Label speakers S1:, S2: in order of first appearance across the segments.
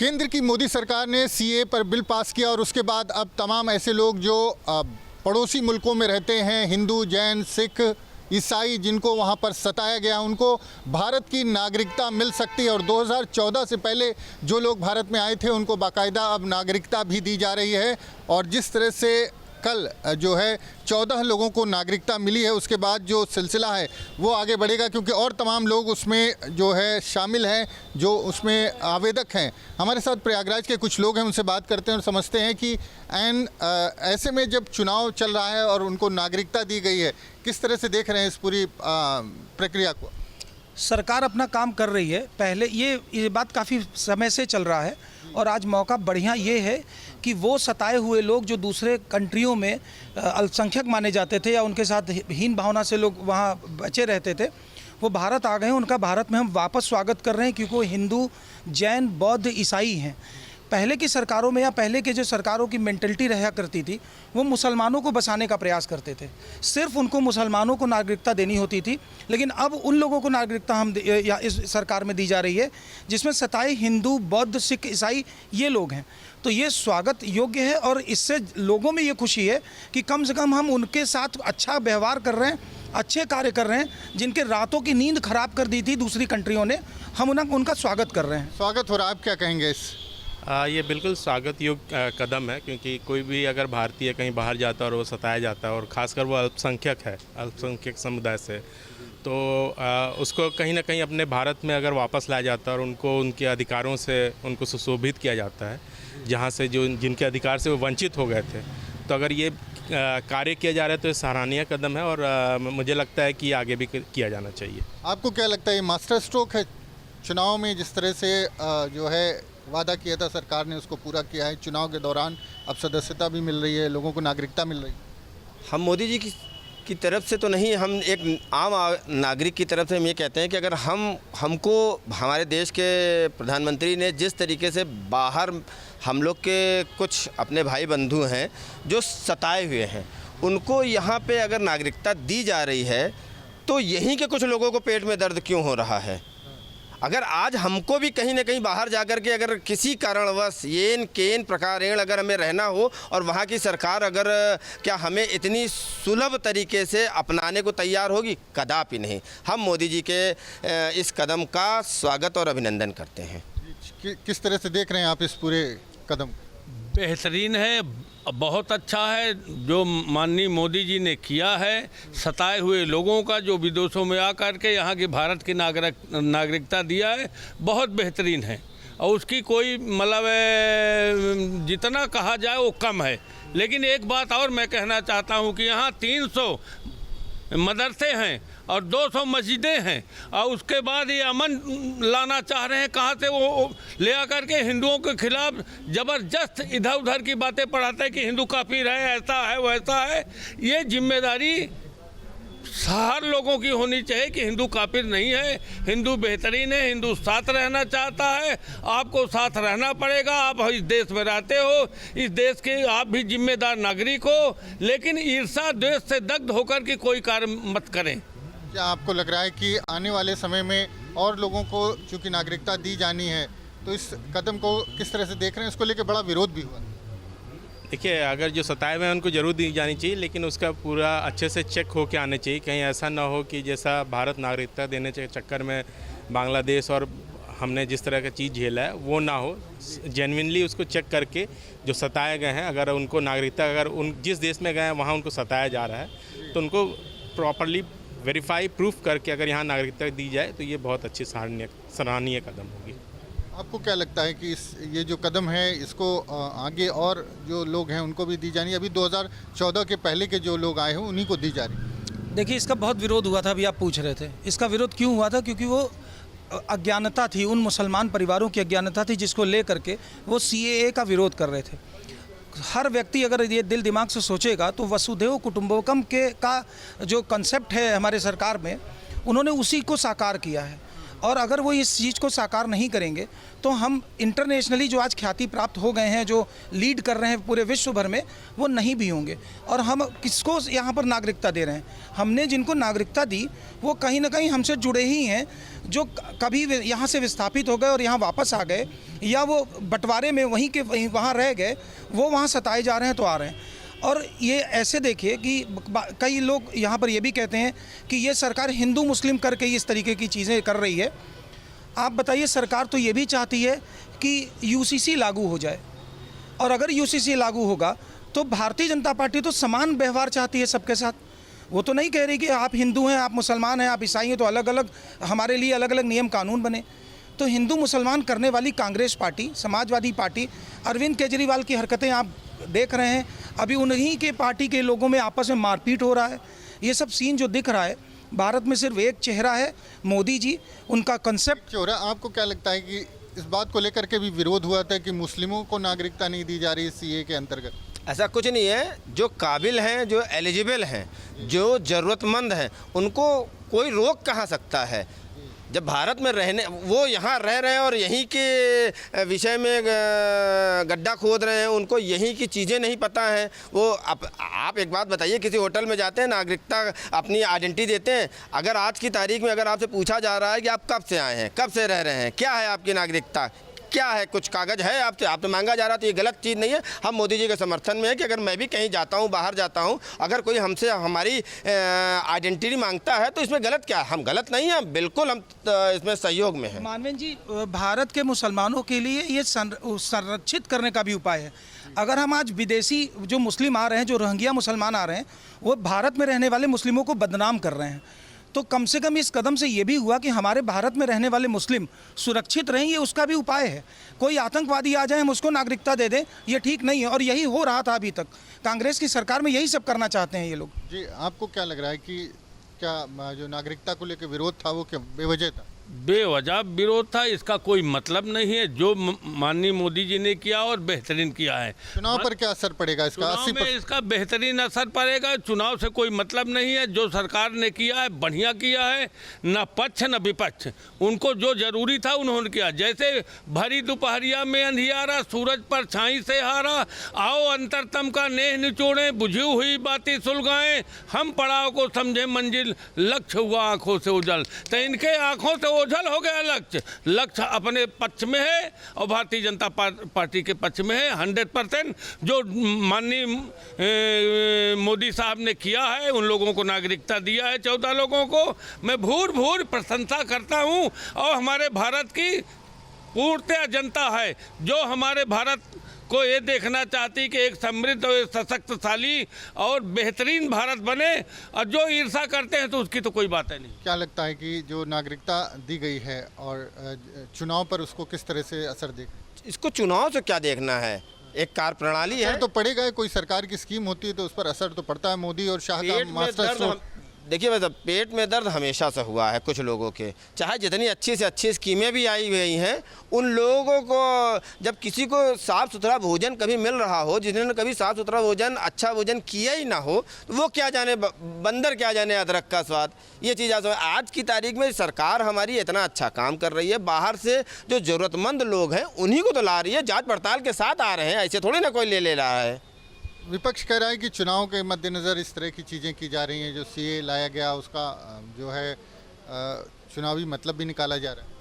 S1: केंद्र की मोदी सरकार ने सीए पर बिल पास किया और उसके बाद अब तमाम ऐसे लोग जो पड़ोसी मुल्कों में रहते हैं, हिंदू, जैन, सिख, ईसाई, जिनको वहाँ पर सताया गया, उनको भारत की नागरिकता मिल सकती है। और 2014 से पहले जो लोग भारत में आए थे उनको बाकायदा अब नागरिकता भी दी जा रही है। और जिस तरह से कल जो है 14 लोगों को नागरिकता मिली है, उसके बाद जो सिलसिला है वो आगे बढ़ेगा, क्योंकि और तमाम लोग उसमें जो है शामिल हैं, जो उसमें आवेदक हैं। हमारे साथ प्रयागराज के कुछ लोग हैं, उनसे बात करते हैं और समझते हैं कि ऐसे में जब चुनाव चल रहा है और उनको नागरिकता दी गई है, किस तरह से देख रहे हैं इस पूरी प्रक्रिया को?
S2: सरकार अपना काम कर रही है। पहले ये बात काफ़ी समय से चल रहा है और आज मौका बढ़िया ये है कि वो सताए हुए लोग जो दूसरे कंट्रियों में अल्पसंख्यक माने जाते थे या उनके साथ हीन भावना से लोग वहाँ बचे रहते थे, वो भारत आ गए हैं। उनका भारत में हम वापस स्वागत कर रहे हैं, क्योंकि वो हिंदू, जैन, बौद्ध, ईसाई हैं। पहले की सरकारों में या पहले के जो सरकारों की मेंटलिटी रहा करती थी, वो मुसलमानों को बसाने का प्रयास करते थे। सिर्फ उनको मुसलमानों को नागरिकता देनी होती थी, लेकिन अब उन लोगों को नागरिकता या इस सरकार में दी जा रही है जिसमें सताए हिंदू, बौद्ध, सिख, ईसाई ये लोग हैं। तो ये स्वागत योग्य है और इससे लोगों में ये खुशी है कि कम से कम हम उनके साथ अच्छा व्यवहार कर रहे हैं, अच्छे कार्य कर रहे हैं। जिनके रातों की नींद खराब कर दी थी दूसरी कंट्रियों ने, हम उनका स्वागत कर रहे हैं।
S1: स्वागत हो रहा है, आप क्या कहेंगे इस?
S3: ये बिल्कुल स्वागत योग्य कदम है, क्योंकि कोई भी अगर भारतीय कहीं बाहर जाता है और वो सताया जाता है, और ख़ासकर वो अल्पसंख्यक है, अल्पसंख्यक समुदाय से, तो उसको कहीं ना कहीं अपने भारत में अगर वापस लाया जाता है और उनको उनके अधिकारों से उनको सुशोभित किया जाता है, जहाँ से जो जिनके अधिकार से वो वंचित हो गए थे। तो अगर ये कार्य किया जा रहा है तो ये सराहनीय कदम है और मुझे लगता है कि आगे भी किया जाना चाहिए।
S1: आपको क्या लगता है, ये मास्टर स्ट्रोक है चुनाव में? जिस तरह से जो है वादा किया था सरकार ने, उसको पूरा किया है। चुनाव के दौरान अब सदस्यता भी मिल रही है, लोगों को नागरिकता मिल रही है।
S4: हम मोदी जी की तरफ से तो नहीं, हम एक आम नागरिक की तरफ से हम ये कहते हैं कि अगर हमको हमारे देश के प्रधानमंत्री ने जिस तरीके से बाहर हम लोग के कुछ अपने भाई बंधु हैं जो सताए हुए हैं, उनको यहाँ पे अगर नागरिकता दी जा रही है, तो यहीं के कुछ लोगों को पेट में दर्द क्यों हो रहा है? अगर आज हमको भी कहीं ना कहीं बाहर जाकर के अगर किसी कारणवश येन केन प्रकारेण अगर हमें रहना हो और वहाँ की सरकार अगर क्या हमें इतनी सुलभ तरीके से अपनाने को तैयार होगी? कदापि नहीं। हम मोदी जी के इस कदम का स्वागत और अभिनंदन करते हैं।
S1: किस तरह से देख रहे हैं आप इस पूरे कदम?
S5: बेहतरीन है, बहुत अच्छा है जो माननीय मोदी जी ने किया है। सताए हुए लोगों का जो विदेशों में आकर के यहाँ की भारत की नागरिकता दिया है, बहुत बेहतरीन है। और उसकी कोई मतलब जितना कहा जाए वो कम है। लेकिन एक बात और मैं कहना चाहता हूँ कि यहाँ 300 मदरसे हैं और 200 मस्जिदें हैं, और उसके बाद ये अमन लाना चाह रहे हैं। कहाँ से वो ले आकर के हिंदुओं के खिलाफ ज़बरदस्त इधर उधर की बातें पढ़ाते हैं कि हिंदू काफिर है, ऐसा है, वैसा है। ये जिम्मेदारी हर लोगों की होनी चाहिए कि हिंदू काफिर नहीं है, हिंदू बेहतरीन है, हिंदू साथ रहना चाहता है। आपको साथ रहना पड़ेगा, आप इस देश में रहते हो, इस देश के आप भी जिम्मेदार नागरिक हो। लेकिन ईर्षा द्वेष से दग्ध होकर के कोई कार्य मत करें।
S1: क्या आपको लग रहा है कि आने वाले समय में और लोगों को चूँकि नागरिकता दी जानी है, तो इस कदम को किस तरह से देख रहे हैं? इसको लेकर बड़ा विरोध भी हुआ।
S3: देखिए, अगर जो सताए हुए हैं उनको ज़रूर दी जानी चाहिए, लेकिन उसका पूरा अच्छे से चेक होके आने चाहिए। कहीं ऐसा ना हो कि जैसा भारत नागरिकता देने के चक्कर में बांग्लादेश और हमने जिस तरह का चीज़ झेला है वो ना हो। जेन्युइनली उसको चेक करके जो सताए गए हैं, अगर उनको नागरिकता अगर उन जिस देश में गए हैं वहाँ उनको सताया जा रहा है, तो उनको प्रॉपरली वेरीफाई प्रूफ करके अगर यहाँ नागरिकता दी जाए तो ये बहुत अच्छी सराहनीय कदम होगी।
S1: आपको क्या लगता है कि ये जो कदम है इसको आगे और जो लोग हैं उनको भी दी जानी है? अभी 2014 के पहले के जो लोग आए हैं उन्हीं को दी जा रही?
S2: देखिए, इसका बहुत विरोध हुआ था। अभी आप पूछ रहे थे इसका विरोध क्यों हुआ था? क्योंकि वो अज्ञानता थी, उन मुसलमान परिवारों की अज्ञानता थी जिसको ले करके वो सीएए का विरोध कर रहे थे। हर व्यक्ति अगर ये दिल दिमाग से सोचेगा तो वसुधैव कुटुंबकम का जो कंसेप्ट है हमारे सरकार में, उन्होंने उसी को साकार किया है। और अगर वो इस चीज़ को साकार नहीं करेंगे तो हम इंटरनेशनली जो आज ख्याति प्राप्त हो गए हैं, जो लीड कर रहे हैं पूरे विश्व भर में, वो नहीं भी होंगे। और हम किसको यहाँ पर नागरिकता दे रहे हैं? हमने जिनको नागरिकता दी वो कहीं ना कहीं हमसे जुड़े ही हैं, जो कभी यहाँ से विस्थापित हो गए और यहाँ वापस आ गए, या वो बंटवारे में वहीं के वहीं वहाँ रह गए, वो वहाँ सताए जा रहे हैं तो आ रहे हैं। और ये ऐसे देखिए कि कई लोग यहाँ पर ये भी कहते हैं कि ये सरकार हिंदू मुस्लिम करके इस तरीके की चीज़ें कर रही है। आप बताइए, सरकार तो ये भी चाहती है कि यूसीसी लागू हो जाए, और अगर यूसीसी लागू होगा तो भारतीय जनता पार्टी तो समान व्यवहार चाहती है सबके साथ। वो तो नहीं कह रही कि आप हिंदू हैं, आप मुसलमान हैं, आप ईसाई हैं तो अलग अलग हमारे लिए अलग अलग नियम कानून बने। तो हिंदू मुसलमान करने वाली कांग्रेस पार्टी, समाजवादी पार्टी, अरविंद केजरीवाल की हरकतें आप देख रहे हैं। अभी उन्हीं के पार्टी के लोगों में आपस में मारपीट हो रहा है। ये सब सीन जो दिख रहा है, भारत में सिर्फ एक चेहरा है, मोदी जी, उनका कंसेप्ट।
S1: हो रहा है, आपको क्या लगता है कि इस बात को लेकर के भी विरोध हुआ था कि मुस्लिमों को नागरिकता नहीं दी जा रही है सीए के अंतर्गत?
S4: ऐसा कुछ नहीं है। जो काबिल हैं, जो एलिजिबल हैं, जो ज़रूरतमंद हैं, उनको कोई रोक कहाँ सकता है? जब भारत में रहने, वो यहाँ रह रहे हैं और यहीं के विषय में गड्ढा खोद रहे हैं, उनको यहीं की चीज़ें नहीं पता हैं। वो आप एक बात बताइए, किसी होटल में जाते हैं, नागरिकता अपनी आइडेंटिटी देते हैं, अगर आज की तारीख में अगर आपसे पूछा जा रहा है कि आप कब से आए हैं, कब से रह रहे हैं, क्या है आपकी नागरिकता, क्या है, कुछ कागज़ है आपसे, आप तो मांगा जा रहा, तो ये गलत चीज़ नहीं है। हम मोदी जी के समर्थन में है कि अगर मैं भी कहीं जाता हूँ, बाहर जाता हूँ, अगर कोई हमसे हमारी आइडेंटिटी मांगता है तो इसमें गलत क्या है? हम गलत नहीं हैं, बिल्कुल हम इसमें सहयोग में हैं।
S2: मानवेंद्र जी, भारत के मुसलमानों के लिए ये संरक्षित करने का भी उपाय है। अगर हम आज विदेशी जो मुस्लिम आ रहे हैं, जो रोहिंग्या मुसलमान आ रहे हैं, वो भारत में रहने वाले मुस्लिमों को बदनाम कर रहे हैं, तो कम से कम इस कदम से ये भी हुआ कि हमारे भारत में रहने वाले मुस्लिम सुरक्षित रहें, ये उसका भी उपाय है। कोई आतंकवादी आ जाए, हम उसको नागरिकता दे दें, ये ठीक नहीं है। और यही हो रहा था अभी तक, कांग्रेस की सरकार में यही सब करना चाहते हैं ये लोग।
S1: जी, आपको क्या लग रहा है कि क्या जो नागरिकता को लेकर विरोध था वो क्या बेवजह था?
S5: बेवजह विरोध था, इसका कोई मतलब नहीं है। जो माननीय मोदी जी ने किया और बेहतरीन किया है।
S1: चुनाव पर क्या असर पड़ेगा इसका?
S5: चुनाव में इसका बेहतरीन असर पड़ेगा। चुनाव से कोई मतलब नहीं है। जो सरकार ने किया है बढ़िया किया है, न पक्ष न विपक्ष। उनको जो जरूरी था उन्होंने किया। जैसे भरी दोपहरिया में अंधियारा, सूरज पर छाई से हारा, आओ अंतरतम का नेह निचोड़े, बुझी हुई बातें सुलगाएं, हम पड़ाव को समझे मंजिल, लक्ष्य हुआ आंखों से उजल। तो इनके आंखों से ओझल हो गया लक्ष्य। लक्ष्य अपने पक्ष में है और भारतीय जनता पार्टी के पक्ष में है 100%। जो माननीय मोदी साहब ने किया है, उन लोगों को नागरिकता दिया है, 14 लोगों को, मैं भूर प्रशंसा करता हूं। और हमारे भारत की पूर्णतः जनता है जो हमारे भारत को ये देखना चाहती कि एक समृद्ध और सशक्तशाली और बेहतरीन भारत बने। और जो ईर्ष्या करते हैं तो उसकी तो कोई बात है नहीं।
S1: क्या लगता है कि जो नागरिकता दी गई है और चुनाव पर उसको किस तरह से असर देगा?
S4: इसको चुनाव से क्या देखना है? एक कार्य प्रणाली है
S1: तो पड़ेगा। कोई सरकार की स्कीम होती है तो उस पर असर तो पड़ता है। मोदी और शाह का मास्टर स्ट्रोक।
S4: देखिए वैसे पेट में दर्द हमेशा से हुआ है कुछ लोगों के, चाहे जितनी अच्छी से अच्छी स्कीमें भी आई हुई हैं, उन लोगों को जब किसी को साफ़ सुथरा भोजन कभी मिल रहा हो, जिन्होंने कभी साफ़ सुथरा भोजन, अच्छा भोजन किया ही ना हो, तो वो क्या जाने, बंदर क्या जाने अदरक का स्वाद। ये चीज़ आज की तारीख में सरकार हमारी इतना अच्छा काम कर रही है, बाहर से जो ज़रूरतमंद लोग हैं उन्हीं को तो ला रही है, जाँच पड़ताल के साथ आ रहे हैं, ऐसे थोड़ी ना कोई ले रहा है।
S1: विपक्ष कह रहा है कि चुनाव के मद्देनज़र इस तरह की चीज़ें की जा रही हैं। जो सीए लाया गया उसका जो है चुनावी मतलब भी निकाला जा रहा है।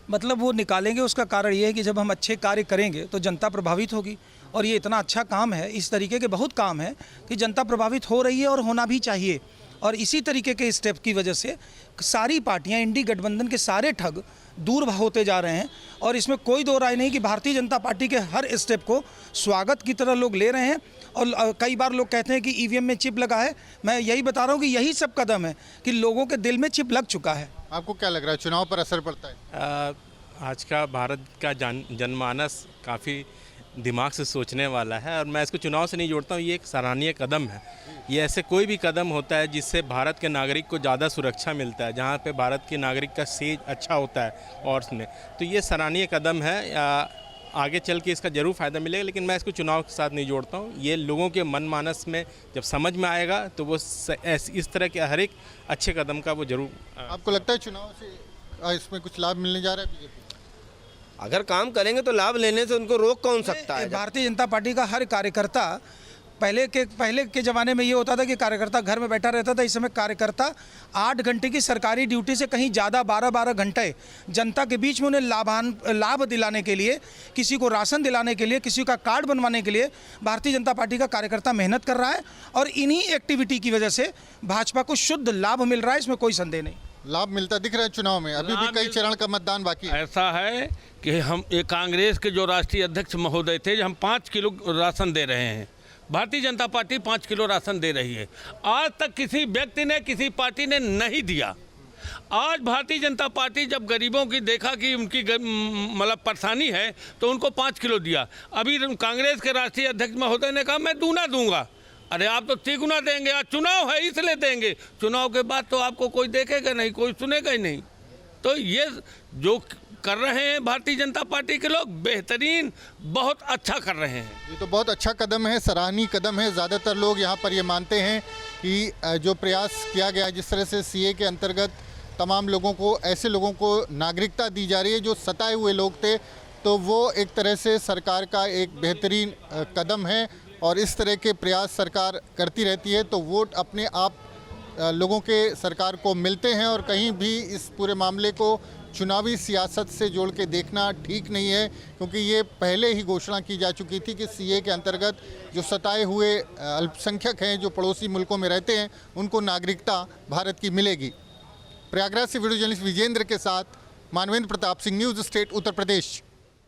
S2: मतलब वो निकालेंगे, उसका कारण ये है कि जब हम अच्छे कार्य करेंगे तो जनता प्रभावित होगी। और ये इतना अच्छा काम है, इस तरीके के बहुत काम है कि जनता प्रभावित हो रही है और होना भी चाहिए। और इसी तरीके के स्टेप की वजह से सारी पार्टियां, इंडी गठबंधन के सारे ठग दूर होते जा रहे हैं। और इसमें कोई दो राय नहीं कि भारतीय जनता पार्टी के हर स्टेप को स्वागत की तरह लोग ले रहे हैं। और कई बार लोग कहते हैं कि ईवीएम में चिप लगा है, मैं यही बता रहा हूँ कि यही सब कदम है कि लोगों के दिल में चिप लग चुका है।
S1: आपको क्या लग रहा है, चुनाव पर असर पड़ता है?
S3: आज का भारत का जनमानस काफ़ी दिमाग से सोचने वाला है और मैं इसको चुनाव से नहीं जोड़ता हूँ। ये एक सराहनीय कदम है। ये ऐसे कोई भी कदम होता है जिससे भारत के नागरिक को ज़्यादा सुरक्षा मिलता है, जहाँ पे भारत के नागरिक का सेज अच्छा होता है और उसमें, तो ये सराहनीय कदम है। आगे चल के इसका ज़रूर फ़ायदा मिलेगा, लेकिन मैं इसको चुनाव के साथ नहीं जोड़ता हूँ। ये लोगों के मनमानस में जब समझ में आएगा तो वो इस तरह के हर एक अच्छे कदम का वो ज़रूर।
S1: आपको लगता है चुनाव से इसमें कुछ लाभ मिलने जा रहा है बीजेपी?
S4: अगर काम करेंगे तो लाभ लेने से उनको रोक कौन सकता है?
S2: भारतीय जनता पार्टी का हर कार्यकर्ता, पहले के ज़माने में ये होता था कि कार्यकर्ता घर में बैठा रहता था। इस समय कार्यकर्ता 8 घंटे की सरकारी ड्यूटी से कहीं ज़्यादा 12-12 घंटे जनता के बीच में उन्हें लाभ दिलाने के लिए, किसी को राशन दिलाने के लिए, किसी का कार्ड बनवाने के लिए भारतीय जनता पार्टी का कार्यकर्ता मेहनत कर रहा है। और इन्हीं एक्टिविटी की वजह से भाजपा को शुद्ध लाभ मिल रहा है, इसमें कोई संदेह नहीं।
S1: लाभ मिलता दिख रहा है चुनाव में? अभी भी कई चरण का मतदान बाकी है।
S5: ऐसा है कि हम ये कांग्रेस के जो राष्ट्रीय अध्यक्ष महोदय थे, हम 5 किलो राशन दे रहे हैं, Bharatiya Janata party 5 kilo ration दे रही है। आज तक किसी व्यक्ति ने, किसी पार्टी ने नहीं दिया। आज भारतीय जनता पार्टी जब गरीबों की देखा कि उनकी मतलब परेशानी है तो उनको 5 किलो दिया। अभी कांग्रेस के राष्ट्रीय अध्यक्ष महोदय ने कहा मैं दूना दूंगा। अरे आप तो तिगुना देंगे, आज चुनाव है इसलिए देंगे। चुनाव के बाद तो आपको कोई देखेगा नहीं, कोई सुनेगा ही नहीं। तो ये जो कर रहे हैं भारतीय जनता पार्टी के लोग, बेहतरीन, बहुत अच्छा कर रहे हैं।
S1: ये तो बहुत अच्छा कदम है, सराहनीय कदम है। ज़्यादातर लोग यहाँ पर ये मानते हैं कि जो प्रयास किया गया है, जिस तरह से सीए के अंतर्गत तमाम लोगों को, ऐसे लोगों को नागरिकता दी जा रही है जो सताए हुए लोग थे, तो वो एक तरह से सरकार का एक बेहतरीन कदम है। और इस तरह के प्रयास सरकार करती रहती है तो वोट अपने आप लोगों के सरकार को मिलते हैं। और कहीं भी इस पूरे मामले को चुनावी सियासत से जोड़ के देखना ठीक नहीं है, क्योंकि ये पहले ही घोषणा की जा चुकी थी कि सीए के अंतर्गत जो सताए हुए अल्पसंख्यक हैं, जो पड़ोसी मुल्कों में रहते हैं, उनको नागरिकता भारत की मिलेगी। प्रयागराज से वीडियो जर्नलिस्ट विजेंद्र के साथ मानवेंद्र प्रताप सिंह, न्यूज़ स्टेट उत्तर प्रदेश।